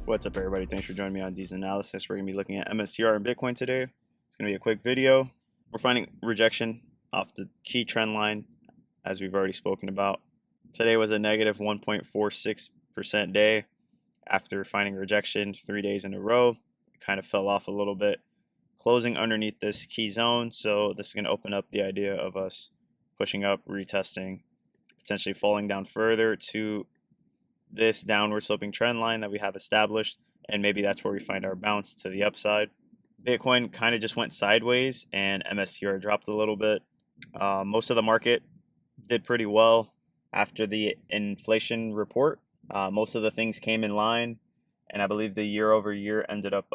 What's up, everybody? Thanks for joining me on D's analysis. We're going to be looking at MSTR and Bitcoin today. It's going to be a quick video. We're finding rejection off the key trend line, as we've already spoken about. Today was a negative 1.46% day after finding rejection 3 days in a row. It kind of fell off a little bit, closing underneath this key zone. So this is going to open up the idea of us pushing up, retesting, potentially falling down further to this downward sloping trend line that we have established, and maybe that's where we find our bounce to the upside. Bitcoin kind of just went sideways and MSTR dropped a little bit. Most of the market did pretty well after the inflation report. Most of the things came in line, and I believe the year over year ended up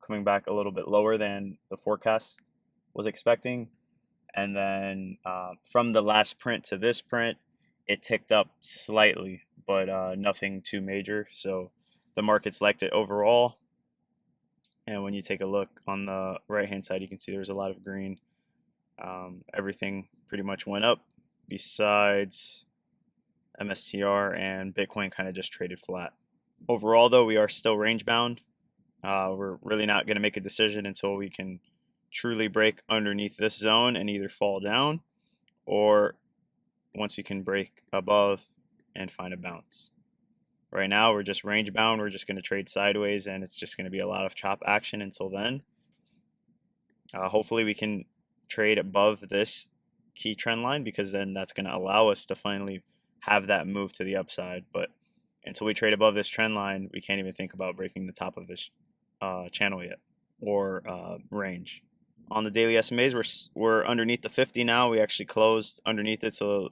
coming back a little bit lower than the forecast was expecting. And then from the last print to this print, it ticked up slightly, but nothing too major. So the market's liked it overall. And when you take a look on the right hand side, you can see there's a lot of green. Everything pretty much went up besides MSTR, and Bitcoin kind of just traded flat. Overall, though, we are still range bound. We're really not going to make a decision until we can truly break underneath this zone and either fall down, or once we can break above and find a bounce. Right now, we're just range bound. We're just going to trade sideways, and it's just going to be a lot of chop action until then. Hopefully, we can trade above this key trend line, because then that's going to allow us to finally have that move to the upside. But until we trade above this trend line, we can't even think about breaking the top of this channel yet, or range. On the daily SMAs, we're underneath the 50 now. We actually closed underneath it, so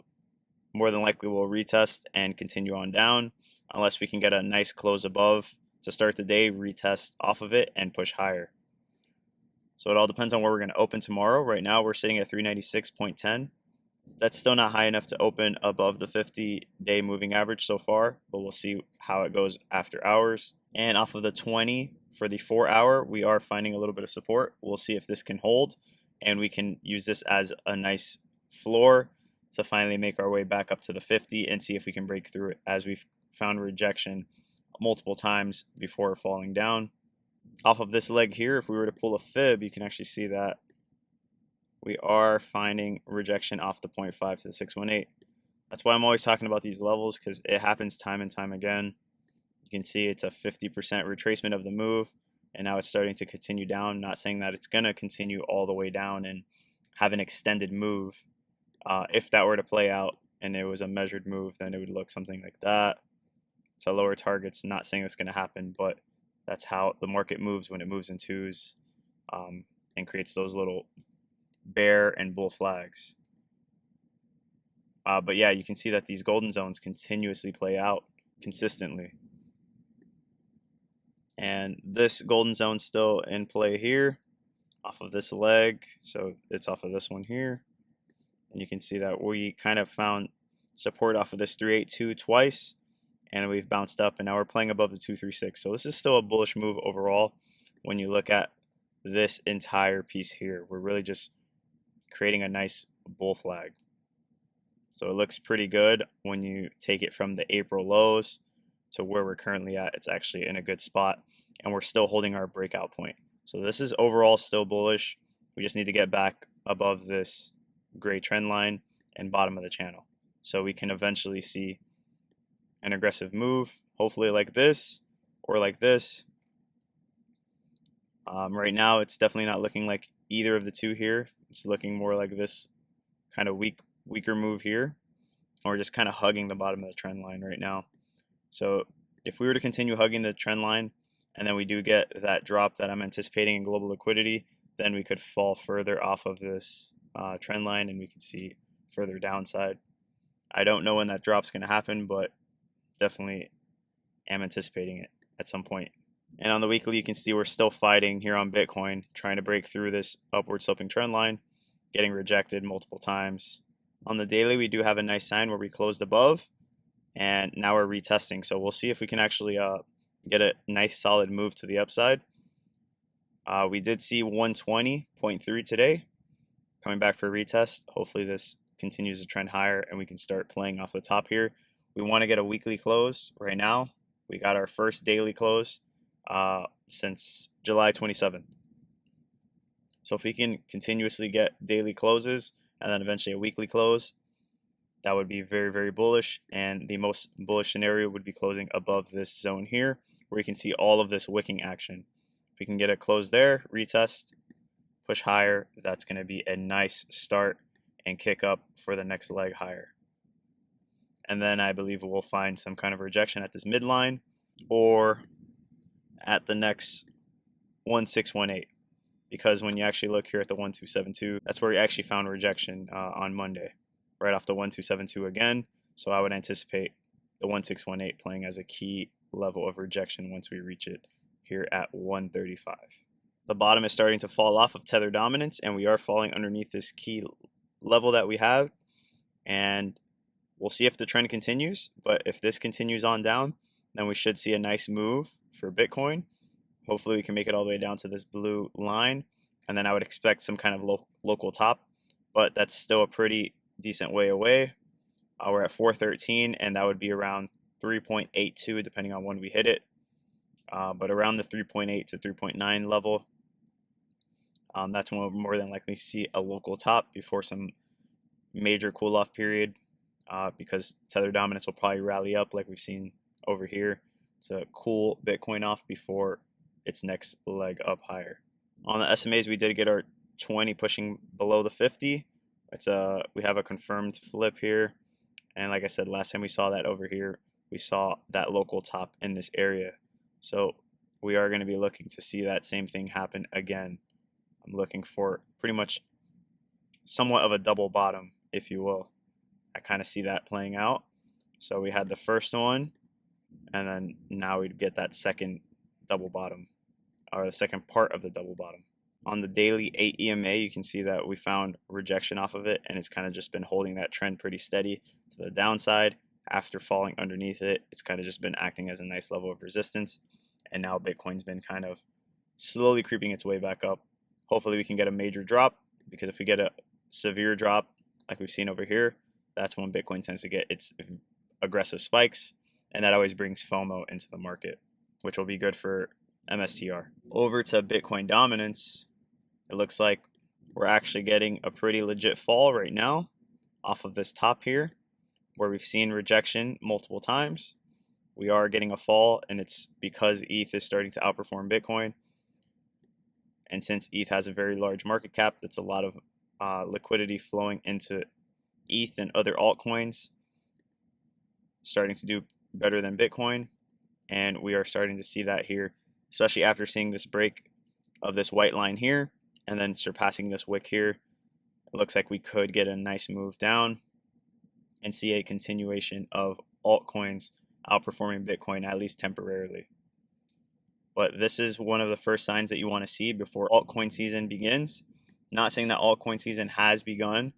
more than likely we'll retest and continue on down unless we can get a nice close above to start the day, retest off of it, and push higher. So it all depends on where we're going to open tomorrow. Right now we're sitting at 396.10. That's still not high enough to open above the 50-day moving average so far, but we'll see how it goes after hours. And off of the 20 for the 4-hour, we are finding a little bit of support. We'll see if this can hold, and we can use this as a nice floor to finally make our way back up to the 50 and see if we can break through it, as we've found rejection multiple times before falling down. Off of this leg here, if we were to pull a fib, you can actually see that we are finding rejection off the 0.5 to the 618. That's why I'm always talking about these levels, because it happens time and time again. You can see it's a 50% retracement of the move, and now it's starting to continue down. Not saying that it's going to continue all the way down and have an extended move. If that were to play out and it was a measured move, then it would look something like that. To lower targets, not saying it's going to happen, but that's how the market moves when it moves in twos, and creates those little bear and bull flags. But yeah, you can see that these golden zones continuously play out consistently. And this golden zone still in play here off of this leg. So it's off of this one here. And you can see that we kind of found support off of this 382 twice, and we've bounced up, and now we're playing above the 236. So this is still a bullish move overall. When you look at this entire piece here, we're really just creating a nice bull flag. So it looks pretty good when you take it from the April lows to where we're currently at. It's actually in a good spot, and we're still holding our breakout point. So this is overall still bullish. We just need to get back above this gray trend line and bottom of the channel, so we can eventually see an aggressive move, hopefully like this or like this. Right now it's definitely not looking like either of the two here. It's looking more like this kind of weaker move here, and we're just kind of hugging the bottom of the trend line right now. So if we were to continue hugging the trend line, and then we do get that drop that I'm anticipating in global liquidity, then we could fall further off of this trend line, and we can see further downside. I don't know when that drop's going to happen, but definitely am anticipating it at some point. And on the weekly, you can see we're still fighting here on Bitcoin, trying to break through this upward sloping trend line, getting rejected multiple times. On the daily, we do have a nice sign where we closed above, and now we're retesting. So we'll see if we can actually get a nice solid move to the upside. We did see 120.3 today, coming back for a retest. Hopefully this continues to trend higher and we can start playing off the top here. We want to get a weekly close right now. We got our first daily close since July 27th. So if we can continuously get daily closes and then eventually a weekly close, that would be very, very bullish. And the most bullish scenario would be closing above this zone here, where you can see all of this wicking action. If we can get a close there, retest, push higher, that's going to be a nice start and kick up for the next leg higher. And then I believe we'll find some kind of rejection at this midline or at the next 1618. Because when you actually look here at the 1272, that's where we actually found rejection on Monday, right off the 1272 again. So I would anticipate the 1618 playing as a key level of rejection once we reach it here at 135. The bottom is starting to fall off of Tether dominance, and we are falling underneath this key level that we have. And we'll see if the trend continues. But if this continues on down, then we should see a nice move for Bitcoin. Hopefully we can make it all the way down to this blue line, and then I would expect some kind of local top, but that's still a pretty decent way away. We're at 413, and that would be around 3.82 depending on when we hit it, but around the 3.8 to 3.9 level, that's when we'll more than likely see a local top before some major cool-off period, because Tether dominance will probably rally up like we've seen over here to cool Bitcoin off before its next leg up higher. On the SMAs, we did get our 20 pushing below the 50. We have a confirmed flip here, and like I said, last time we saw that over here, we saw that local top in this area. So we are going to be looking to see that same thing happen again. I'm looking for pretty much somewhat of a double bottom, if you will. I kind of see that playing out. So we had the first one, and then now we'd get that second double bottom, or the second part of the double bottom. On the daily 8 EMA, you can see that we found rejection off of it, and it's kind of just been holding that trend pretty steady to the downside. After falling underneath it, it's kind of just been acting as a nice level of resistance, and now Bitcoin's been kind of slowly creeping its way back up. Hopefully we can get a major drop, because if we get a severe drop like we've seen over here, that's when Bitcoin tends to get its aggressive spikes, and that always brings FOMO into the market, which will be good for MSTR. Over to Bitcoin dominance, it looks like we're actually getting a pretty legit fall right now off of this top here, where we've seen rejection multiple times. We are getting a fall, and it's because ETH is starting to outperform Bitcoin. And since ETH has a very large market cap, that's a lot of liquidity flowing into ETH and other altcoins, starting to do better than Bitcoin. And we are starting to see that here, especially after seeing this break of this white line here and then surpassing this wick here. It looks like we could get a nice move down and see a continuation of altcoins outperforming Bitcoin, at least temporarily. But this is one of the first signs that you want to see before altcoin season begins. Not saying that altcoin season has begun,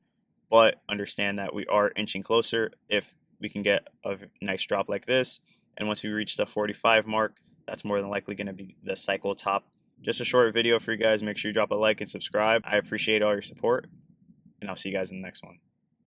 but understand that we are inching closer if we can get a nice drop like this. And once we reach the 45 mark, that's more than likely going to be the cycle top. Just a short video for you guys. Make sure you drop a like and subscribe. I appreciate all your support, and I'll see you guys in the next one.